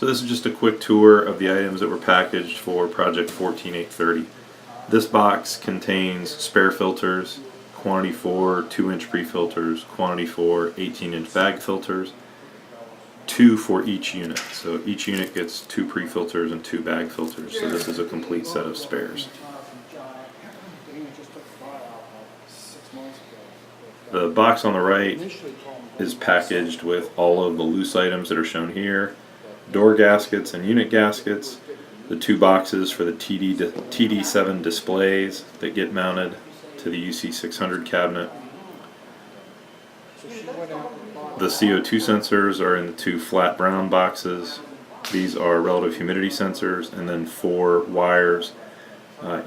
So this is just a quick tour of the items that were packaged for Project 14830. This box contains spare filters, quantity 4 2-inch pre-filters, quantity 4 18-inch bag filters, 2 for each unit. So each unit gets 2 pre-filters and 2 bag filters. So this is a complete set of spares. The box on the right is packaged with all of the loose items that are shown here. Door gaskets and unit gaskets, the 2 boxes for the TD7 displays that get mounted to the UC600 cabinet. The CO2 sensors are in the 2 flat brown boxes. These are relative humidity sensors, and then 4 wires.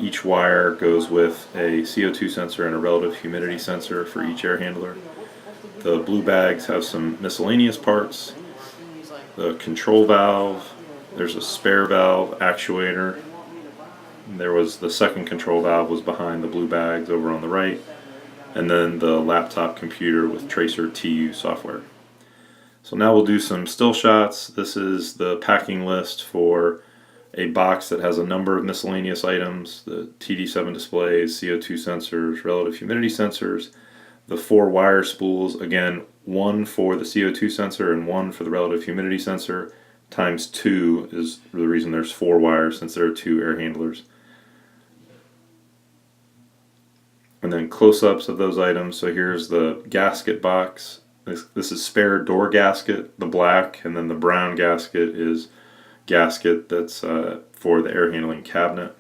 Each wire goes with a CO2 sensor and a relative humidity sensor for each air handler. The blue bags have some miscellaneous parts. The control valve, there's a spare valve actuator. There was the second control valve was behind the blue bags over on the right, and then the laptop computer with Tracer TU software. So now we'll do some still shots. This is the packing list for a box that has a number of miscellaneous items: the TD7 displays, CO2 sensors, relative humidity sensors, the 4 wire spools, again 1 for the CO2 sensor and 1 for the relative humidity sensor, times 2 is the reason there's 4 wires, since there are 2 air handlers. And then close-ups of those items. So here's the gasket box. This is spare door gasket, the black, and then the brown gasket is gasket that's for the air handling cabinet.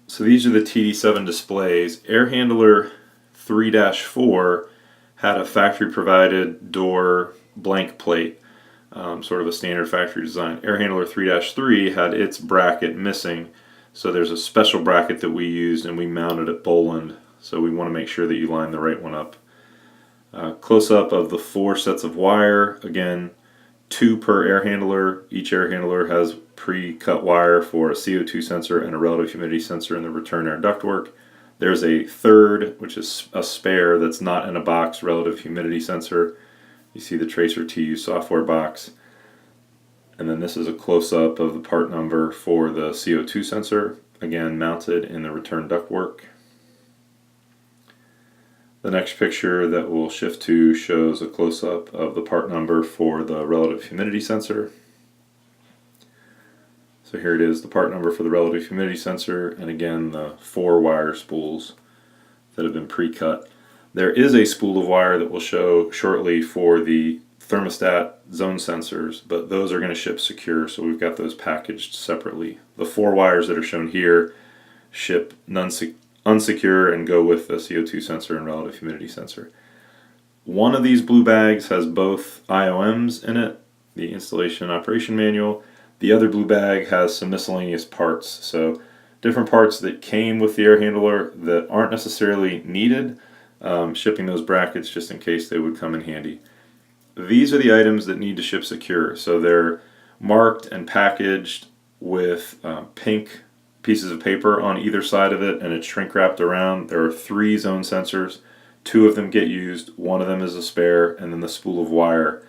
So these are the TD7 displays. Air handler 3-4 had a factory provided door blank plate, sort of a standard factory design. Air handler 3-3 had its bracket missing, so there's a special bracket that we used and we mounted at Boland, so we want to make sure that you line the right one up. Close-up of the 4 sets of wire, again 2 per air handler. Each air handler has pre-cut wire for a CO2 sensor and a relative humidity sensor in the return air ductwork. There's a third, which is a spare that's not in a box, relative humidity sensor. You see the Tracer TU software box. And then this is a close-up of the part number for the CO2 sensor, again mounted in the return ductwork. The next picture that we'll shift to shows a close-up of the part number for the relative humidity sensor. So here it is, the part number for the relative humidity sensor, and again the 4 wire spools that have been pre-cut. There is a spool of wire that we'll show shortly for the thermostat zone sensors, but those are going to ship secure, so we've got those packaged separately. The 4 wires that are shown here ship unsecure and go with the CO2 sensor and relative humidity sensor. One of these blue bags has both IOMs in it, the installation and operation manual. The other blue bag has some miscellaneous parts, so different parts that came with the air handler that aren't necessarily needed, shipping those brackets just in case they would come in handy. These are the items that need to ship secure, so they're marked and packaged with pink pieces of paper on either side of it, and it's shrink wrapped around. There are 3 zone sensors. 2 of them get used, 1 of them is a spare, and then the spool of wire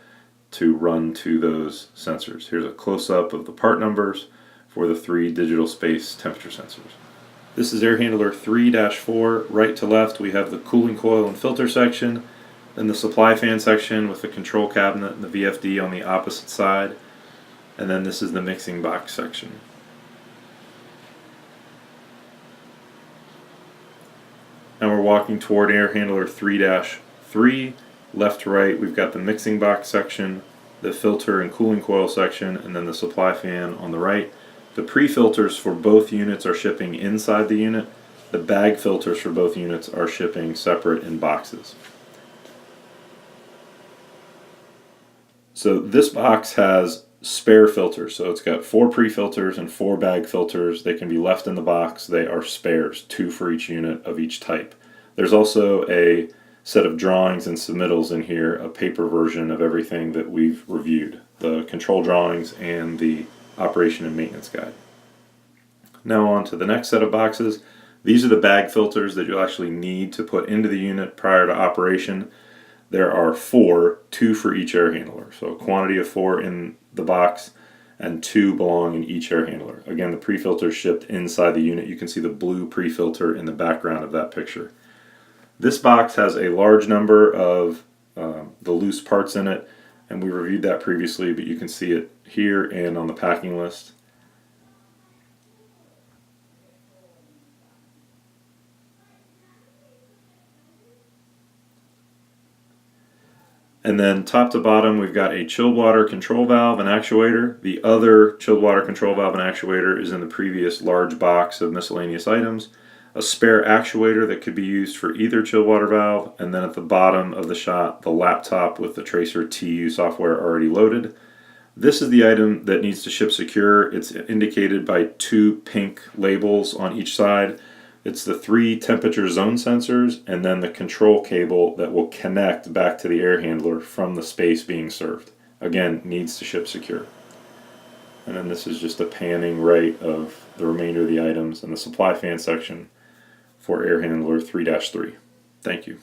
to run to those sensors. Here's a close-up of the part numbers for the 3 digital space temperature sensors. This is air handler 3-4. Right to left we have the cooling coil and filter section, then the supply fan section with the control cabinet and the VFD on the opposite side, and then this is the mixing box section. And we're walking toward air handler 3-3. Left to right, we've got the mixing box section, the filter and cooling coil section, and then the supply fan on the right. The pre-filters for both units are shipping inside the unit. The bag filters for both units are shipping separate in boxes. So this box has spare filters, so it's got 4 pre-filters and 4 bag filters. They can be left in the box. They are spares, 2 for each unit of each type. There's also a set of drawings and submittals in here, a paper version of everything that we've reviewed, the control drawings and the operation and maintenance guide. Now on to the next set of boxes. These are the bag filters that you'll actually need to put into the unit prior to operation. There are 4, 2 for each air handler. So a quantity of 4 in the box and 2 belong in each air handler. Again, the pre-filter is shipped inside the unit. You can see the blue pre-filter in the background of that picture. This box has a large number of the loose parts in it, and we reviewed that previously, but you can see it here and on the packing list. And then top to bottom, we've got a chilled water control valve and actuator. The other chilled water control valve and actuator is in the previous large box of miscellaneous items. A spare actuator that could be used for either chilled water valve, and then at the bottom of the shot, the laptop with the Tracer TU software already loaded. This is the item that needs to ship secure. It's indicated by 2 pink labels on each side. It's the 3 temperature zone sensors and then the control cable that will connect back to the air handler from the space being served. Again, needs to ship secure. And then this is just a panning right of the remainder of the items in the supply fan section for air handler 3-3. Thank you.